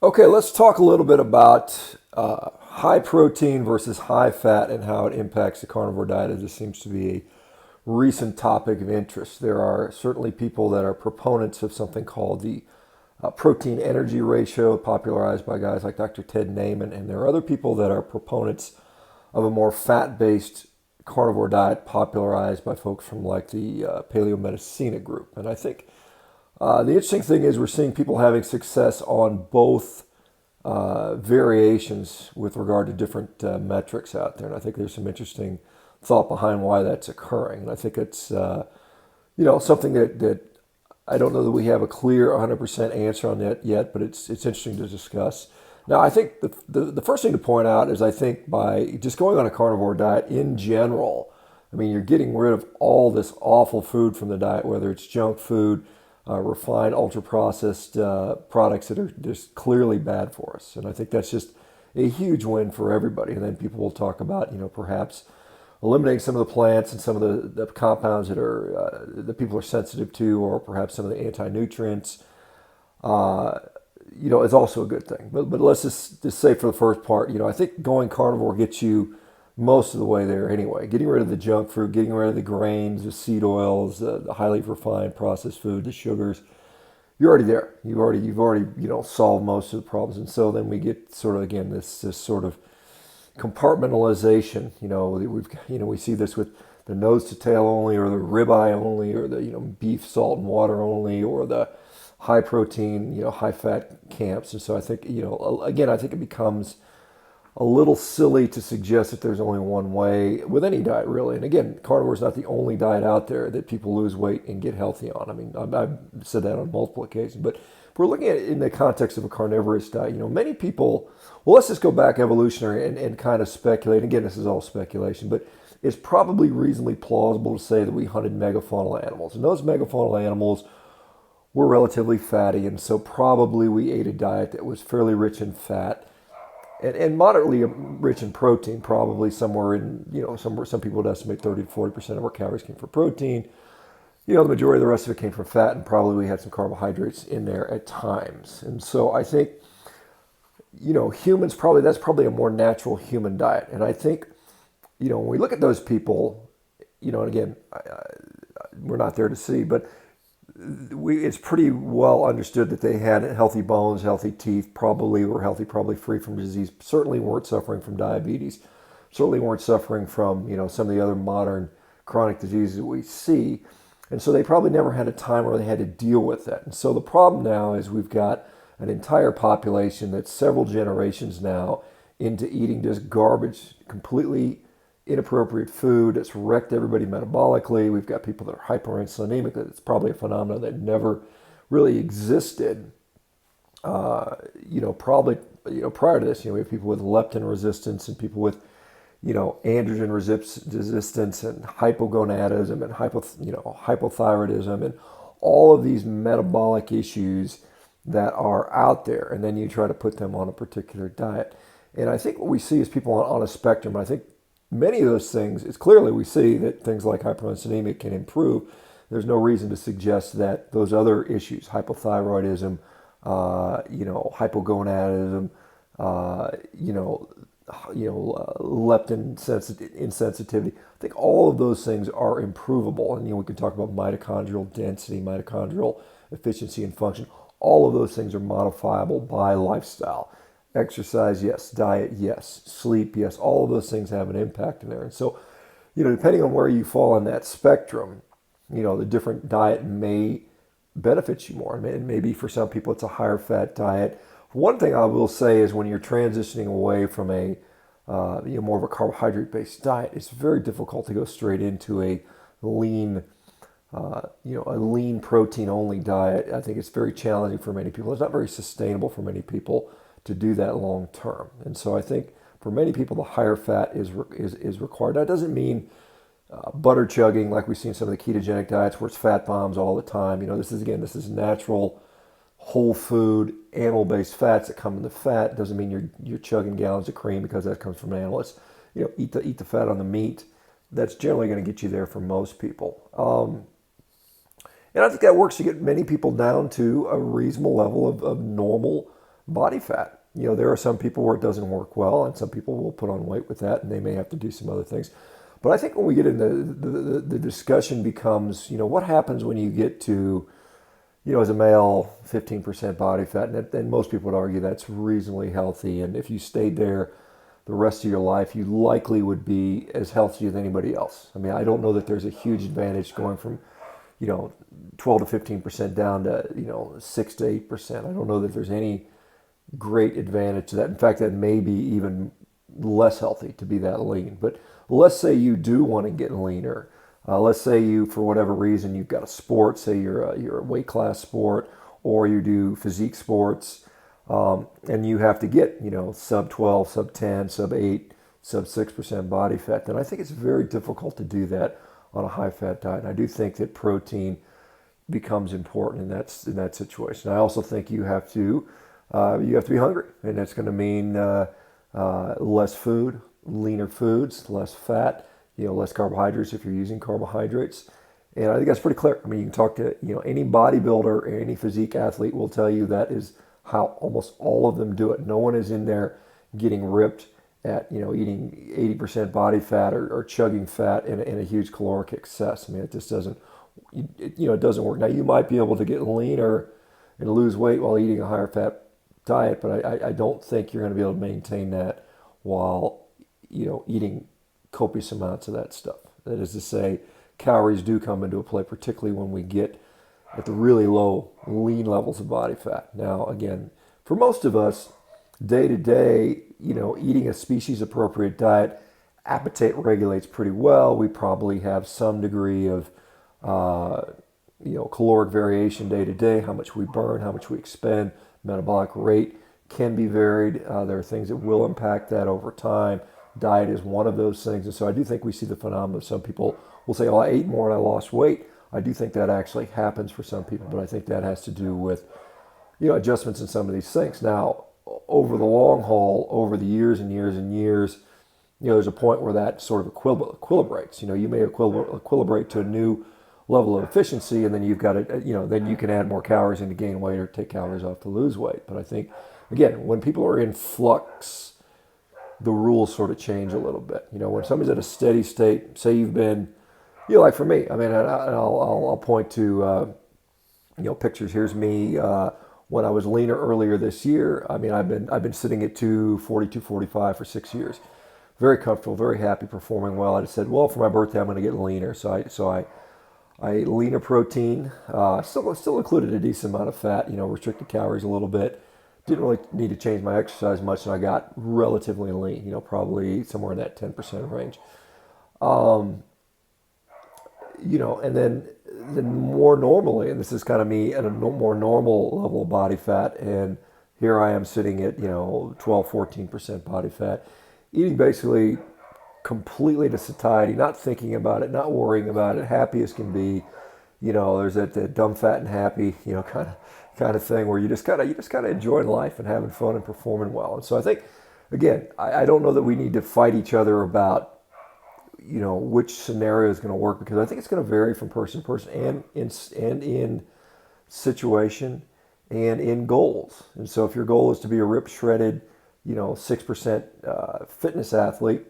Okay, let's talk a little bit about high protein versus high fat and how it impacts the carnivore diet, as this seems to be a recent topic of interest. There are certainly people that are proponents of something called the protein energy ratio, popularized by guys like Dr. Ted Naiman, and there are other people that are proponents of a more fat based carnivore diet, popularized by folks from like the Paleo Medicina group. And I think the interesting thing is we're seeing people having success on both variations with regard to different metrics out there. And I think there's some interesting thought behind why that's occurring. And I think it's something that I don't know that we have a clear 100% answer on that yet, but it's interesting to discuss. Now, I think the first thing to point out is I think by just going on a carnivore diet in general, I mean, you're getting rid of all this awful food from the diet, whether it's junk food, refined, ultra processed products that are just clearly bad for us. And I think that's just a huge win for everybody. And then people will talk about, perhaps eliminating some of the plants and some of the compounds that people are sensitive to, or perhaps some of the anti-nutrients. Is also a good thing. But let's just say for the first part, I think going carnivore gets you most of the way there anyway. Getting rid of the junk food, getting rid of the grains, the seed oils, the highly refined processed food, the sugars. You're already there. You've already solved most of the problems. And so then we get sort of again this sort of compartmentalization. We see this with the nose to tail only, or the ribeye only, or the beef, salt, and water only, or the high protein, high fat camps. And so I think again, I think it becomes a little silly to suggest that there's only one way with any diet, really. And again, carnivore is not the only diet out there that people lose weight and get healthy on. I mean, I've said that on multiple occasions. But if we're looking at it in the context of a carnivorous diet, many people, well, let's just go back evolutionary and kind of speculate. Again, this is all speculation, but it's probably reasonably plausible to say that we hunted megafaunal animals. And those megafaunal animals were relatively fatty, and so probably we ate a diet that was fairly rich in fat and moderately rich in protein, probably somewhere in, some people would estimate 30 to 40% of our calories came from protein. The majority of the rest of it came from fat, and probably we had some carbohydrates in there at times. And so I think, humans that's probably a more natural human diet. And I think, when we look at those people, and again, we're not there to see, but it's pretty well understood that they had healthy bones, healthy teeth, probably were healthy, probably free from disease, certainly weren't suffering from diabetes, certainly weren't suffering from, some of the other modern chronic diseases that we see. And so they probably never had a time where they had to deal with that. And so the problem now is we've got an entire population that's several generations now into eating just garbage, completely inappropriate food that's wrecked everybody metabolically. We've got people that are hyperinsulinemic. That's probably a phenomenon that never really existed. Probably prior to this, we have people with leptin resistance and people with androgen resistance and hypogonadism and hypothyroidism and all of these metabolic issues that are out there. And then you try to put them on a particular diet. And I think what we see is people on a spectrum. I think many of those things, it's clearly we see that things like hyperinsulinemia can improve. There's no reason to suggest that those other issues, hypothyroidism, hypogonadism, leptin insensitivity. I think all of those things are improvable. And, we can talk about mitochondrial density, mitochondrial efficiency and function. All of those things are modifiable by lifestyle. Exercise, yes. Diet, yes. Sleep, yes. All of those things have an impact in there. And so, depending on where you fall on that spectrum, the different diet may benefit you more. And maybe for some people it's a higher fat diet. One thing I will say is when you're transitioning away from a more of a carbohydrate-based diet, it's very difficult to go straight into a lean protein-only diet. I think it's very challenging for many people. It's not very sustainable for many people to do that long term. And so I think for many people, the higher fat is required. That doesn't mean butter chugging like we see in some of the ketogenic diets where it's fat bombs all the time. This is natural, whole food, animal-based fats that come in the fat. Doesn't mean you're chugging gallons of cream because that comes from an animal. It's, eat the fat on the meat. That's generally going to get you there for most people. And I think that works to get many people down to a reasonable level of normal body fat. There are some people where it doesn't work well, and some people will put on weight with that, and they may have to do some other things. But I think when we get into the discussion becomes, what happens when you get to, as a male, 15% body fat, and most people would argue that's reasonably healthy. And if you stayed there the rest of your life, you likely would be as healthy as anybody else. I mean, I don't know that there's a huge advantage going from, 12 to 15% down to, 6 to 8%. I don't know that there's any great advantage to that. In fact, that may be even less healthy to be that lean. But let's say you do want to get leaner. Let's say you, for whatever reason, you've got a sport, say you're a weight class sport, or you do physique sports, and you have to get, sub 12, sub 10, sub 8, sub 6% body fat, then I think it's very difficult to do that on a high fat diet. And I do think that protein becomes important in that situation. I also think you have to be hungry, and that's going to mean less food, leaner foods, less fat, less carbohydrates if you're using carbohydrates. And I think that's pretty clear. I mean, you can talk to, any bodybuilder or any physique athlete will tell you that is how almost all of them do it. No one is in there getting ripped at, eating 80% body fat or chugging fat in a huge caloric excess. I mean, it just doesn't, it doesn't work. Now, you might be able to get leaner and lose weight while eating a higher fat diet, but I don't think you're going to be able to maintain that while, eating copious amounts of that stuff. That is to say, calories do come into play, particularly when we get at the really low lean levels of body fat. Now, again, for most of us, day to day, eating a species appropriate diet, appetite regulates pretty well. We probably have some degree of, caloric variation day to day, how much we burn, how much we expend, metabolic rate can be varied. There are things that will impact that over time. Diet is one of those things. And so I do think we see the phenomenon. Some people will say, oh, I ate more and I lost weight. I do think that actually happens for some people, but I think that has to do with, adjustments in some of these things. Now, over the long haul, over the years and years and years, there's a point where that sort of equilibrates. You may equilibrate to a new level of efficiency, and then you've got to, then you can add more calories in to gain weight or take calories off to lose weight. But I think, again, when people are in flux, the rules sort of change a little bit. When somebody's at a steady state, say you've been, like for me, I mean, I'll point to, pictures. Here's me when I was leaner earlier this year. I mean, I've been sitting at 240, 245 for 6 years. Very comfortable, very happy, performing well. I just said, well, for my birthday, I'm going to get leaner. So I ate leaner protein. Still included a decent amount of fat. Restricted calories a little bit. Didn't really need to change my exercise much, and I got relatively lean. Probably somewhere in that 10% range. And then more normally, and this is kind of me at a more normal level of body fat, and here I am sitting at 12, 14% body fat, eating basically completely to satiety, not thinking about it, not worrying about it, happy as can be. There's that dumb, fat, and happy, kind of thing where you just kind of enjoying life and having fun and performing well. And so I think, again, I don't know that we need to fight each other about which scenario is going to work, because I think it's going to vary from person to person and in situation and in goals. And so if your goal is to be a ripped, shredded, 6% fitness athlete,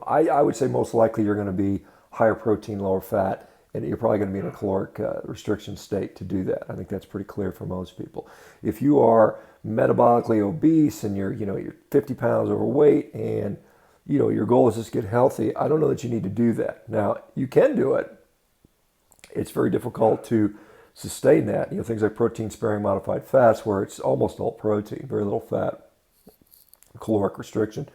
I would say most likely you're going to be higher protein, lower fat, and you're probably going to be in a caloric restriction state to do that. I think that's pretty clear for most people. If you are metabolically obese and you're 50 pounds overweight and your goal is just to get healthy, I don't know that you need to do that. Now, you can do it. It's very difficult to sustain that. Things like protein-sparing modified fats, where it's almost all protein, very little fat, caloric restriction.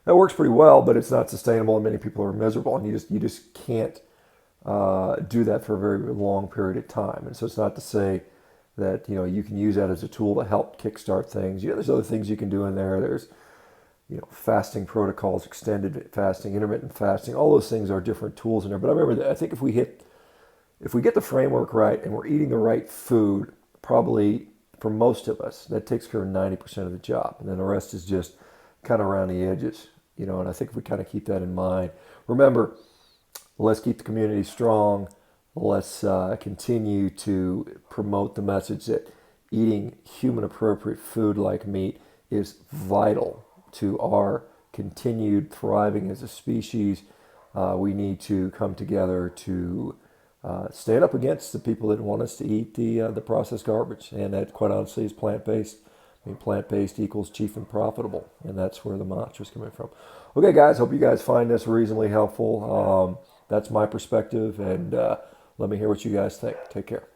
That works pretty well, but it's not sustainable, and many people are miserable, and you just can't do that for a very long period of time. And so it's not to say that you can use that as a tool to help kickstart things. There's other things you can do in there. There's fasting protocols, extended fasting, intermittent fasting. All those things are different tools in there. But I remember that I think if we get the framework right and we're eating the right food, probably for most of us, that takes care of 90% of the job, and then the rest is just kind of around the edges. And I think if we kind of keep that in mind, remember, let's keep the community strong. Let's continue to promote the message that eating human appropriate food like meat is vital to our continued thriving as a species. We need to come together to stand up against the people that want us to eat the processed garbage, and that, quite honestly, is plant-based. I mean, plant-based equals cheap and profitable, and that's where the mantra is coming from. Okay, guys, hope you guys find this reasonably helpful. That's my perspective, and let me hear what you guys think. Take care.